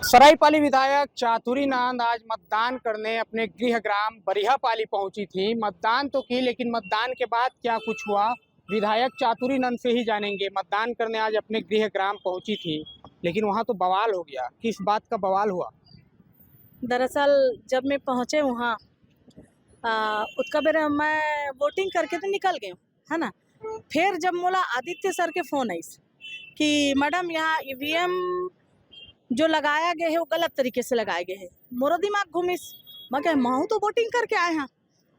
सरायपाली विधायक चातुरीनंद आज मतदान करने अपने गृह ग्राम बरिहापाली पहुंची थी। मतदान तो की, लेकिन मतदान के बाद क्या कुछ हुआ विधायक चातुरीनंद से ही जानेंगे। मतदान करने आज अपने गृह ग्राम पहुंची थी, लेकिन वहां तो बवाल हो गया। किस बात का बवाल हुआ? दरअसल जब मैं पहुंचे वहाँ उसका बेरा मैं वोटिंग करके तो निकल गई हूँ, है ना। फिर जब मोला आदित्य सर के फोन आई कि मैडम यहाँ ईवीएम जो लगाया गया है वो गलत तरीके से लगाए गए हैं, मोरा दिमाग घूमिस। मैं कह महू तो वोटिंग करके आए हैं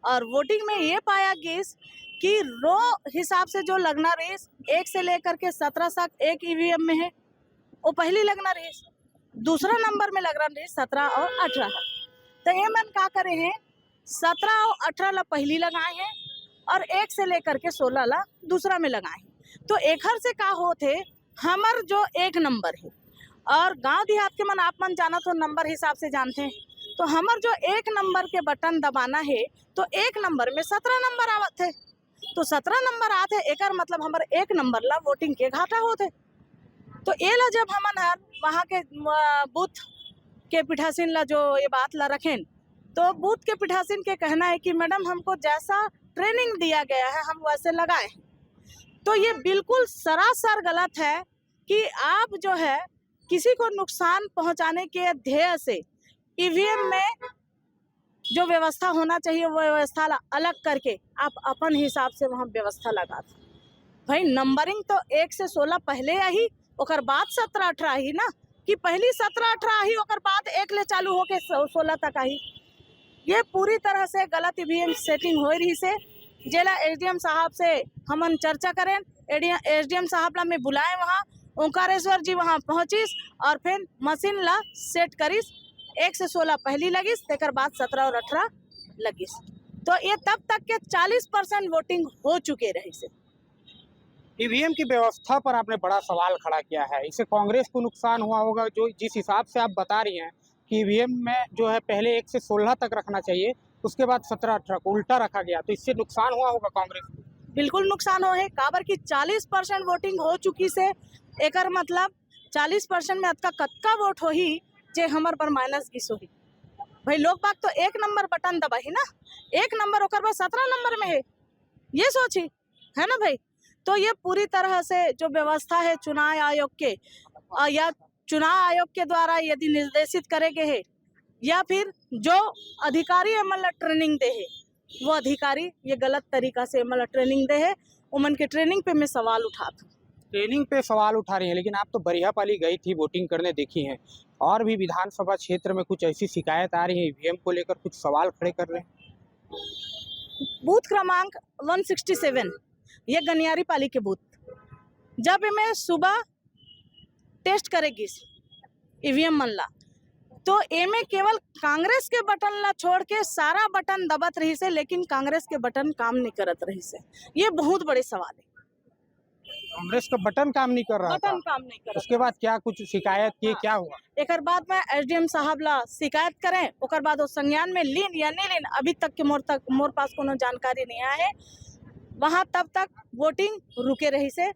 और वोटिंग में ये पाया गेस कि रो हिसाब से जो लगना रेस 1 से लेकर के 17 तक एक ईवीएम में है, वो पहली लगना रेस। दूसरा नंबर में लग रहा रेस 17 और 18 है। तो ये मन क्या करे हैं, 17 और 18 ला पहली लगाए हैं और 1 से लेकर के 16 ला दूसरा में लगाए हैं। तो एक हर से का होते हमर जो एक नंबर है, और गांव देहात के मन आप मन जाना तो नंबर हिसाब से जानते हैं। तो हमर जो एक नंबर के बटन दबाना है तो एक नंबर में 17 नंबर आवत है, तो 17 नंबर आते एकर मतलब हमर एक नंबर ला वोटिंग के घाटा होते। तो ये ला जब हमन हर वहाँ के बूथ के पीठासीन ला जो ये बात ला रखें, तो बूथ के पीठासीन के कहना है कि मैडम हमको जैसा ट्रेनिंग दिया गया है हम वैसे लगाए। तो ये बिल्कुल सरासर गलत है कि आप जो है किसी को नुकसान पहुंचाने के ध्येय से ईवीएम में जो व्यवस्था होना चाहिए वो व्यवस्था अलग करके आप अपन हिसाब से वहाँ व्यवस्था लगा था। भाई नंबरिंग तो 1 से 16 पहले आई, ओकर बाद 17-18 आई ना, कि पहली 17-18 आई ओकर बाद 1 ले चालू होके 16 तक आई। ये पूरी तरह से गलत ईवीएम सेटिंग हो रही से। जेला एसडीएम साहब से हमन चर्चा करें, एसडीएम साहब ला मैं बुलाए वहाँ, ओंकारेश्वर जी वहाँ पहुँचिस और फिर मशीन ला सेट करिस। 1 से 16 पहली लगिस, तेकर बाद 17 और 18 लगिस। तो ये तब तक के 40% वोटिंग हो चुके रही से। ईवीएम की व्यवस्था पर आपने बड़ा सवाल खड़ा किया है। इससे कांग्रेस को नुकसान हुआ होगा, जो जिस हिसाब से आप बता रही हैं कि ईवीएम में जो है पहले 1 से 16 तक रखना चाहिए, उसके बाद 17-18 को उल्टा रखा गया, तो इससे नुकसान हुआ होगा कांग्रेस को। बिल्कुल नुकसान हो है, काबर की 40% वोटिंग हो चुकी से एकर मतलब 40% में अतका कतका वोट हो ही जे हमर पर माइनस गिस होही। भाई लोग बाग तो एक नंबर बटन दबाही ना, एक नंबर ओकर बाद 17 नंबर में है, ये सोची है ना भाई। तो ये पूरी तरह से जो व्यवस्था है चुनाव आयोग के या चुनाव आयोग के द्वारा यदि निर्देशित करे गए है, या फिर जो अधिकारी एमएलए ट्रेनिंग दे है वो अधिकारी ये गलत तरीका से एमएलए ट्रेनिंग दे है, उमन के ट्रेनिंग पे मैं सवाल उठाता। ट्रेनिंग पे सवाल उठा रही हैं, लेकिन आप तो बरिहापाली गई थी, वोटिंग करने देखी हैं, और भी विधानसभा क्षेत्र में कुछ ऐसी शिकायत आ रही है ईवीएम को लेकर, कुछ सवाल खड़े कर रहे हैं। बूथ क्रमांक 167 ये गनियारी पाली के बूथ, जब मैं सुबह टेस्ट करेगी ईवीएम मन ला, तो एमे केवल कांग्रेस के बटन ला छोड़ के सारा बटन दबत रही से, लेकिन कांग्रेस के बटन काम नहीं करत रही से। ये बहुत बड़े सवाल है। कांग्रेस का बटन काम नहीं कर रहा था, काम नहीं कर। उसके बाद क्या कुछ शिकायत की? क्या हुआ? एक बाद में एसडीएम साहब ला शिकायत करें, ओकर बाद वो संज्ञान में लीन या नहीं लीन, अभी तक के मोर पास कोनो जानकारी नहीं आया है। वहाँ तब तक वोटिंग रुके रही से।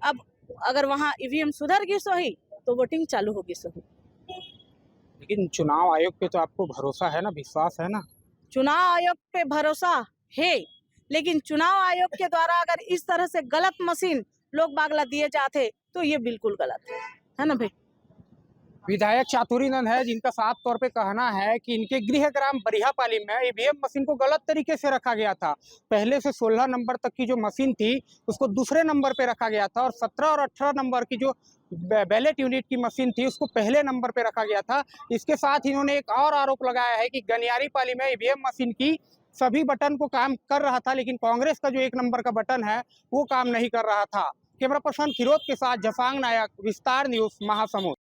अब अगर वहाँ ईवीएम सुधर गई सो ही तो वोटिंग चालू होगी सो ही। लेकिन चुनाव आयोग पे तो आपको भरोसा है ना, विश्वास है ना? चुनाव आयोग पे भरोसा है, लेकिन चुनाव आयोग के द्वारा अगर इस तरह से गलत मशीन लोग बागला दिए जाते तो ये बिल्कुल गलत है ना भाई। विधायक चातुरीनंद है, जिनका साफ तौर पे कहना है कि इनके गृह ग्राम बरिहापाली में ईवीएम मशीन को गलत तरीके से रखा गया था। पहले से 16 नंबर तक की जो मशीन थी उसको दूसरे नंबर पे रखा गया था, और 17 और 18 नंबर की जो बैलेट यूनिट की मशीन थी उसको पहले नंबर पे रखा गया था। इसके साथ इन्होंने एक और आरोप लगाया है कि गनियारी पाली में ईवीएम मशीन की सभी बटन को काम कर रहा था, लेकिन कांग्रेस का जो 1 नंबर का बटन है वो काम नहीं कर रहा था। कैमरा पर्सन फिरोज के साथ जफांग नायक, विस्तार न्यूज, महासमुंद।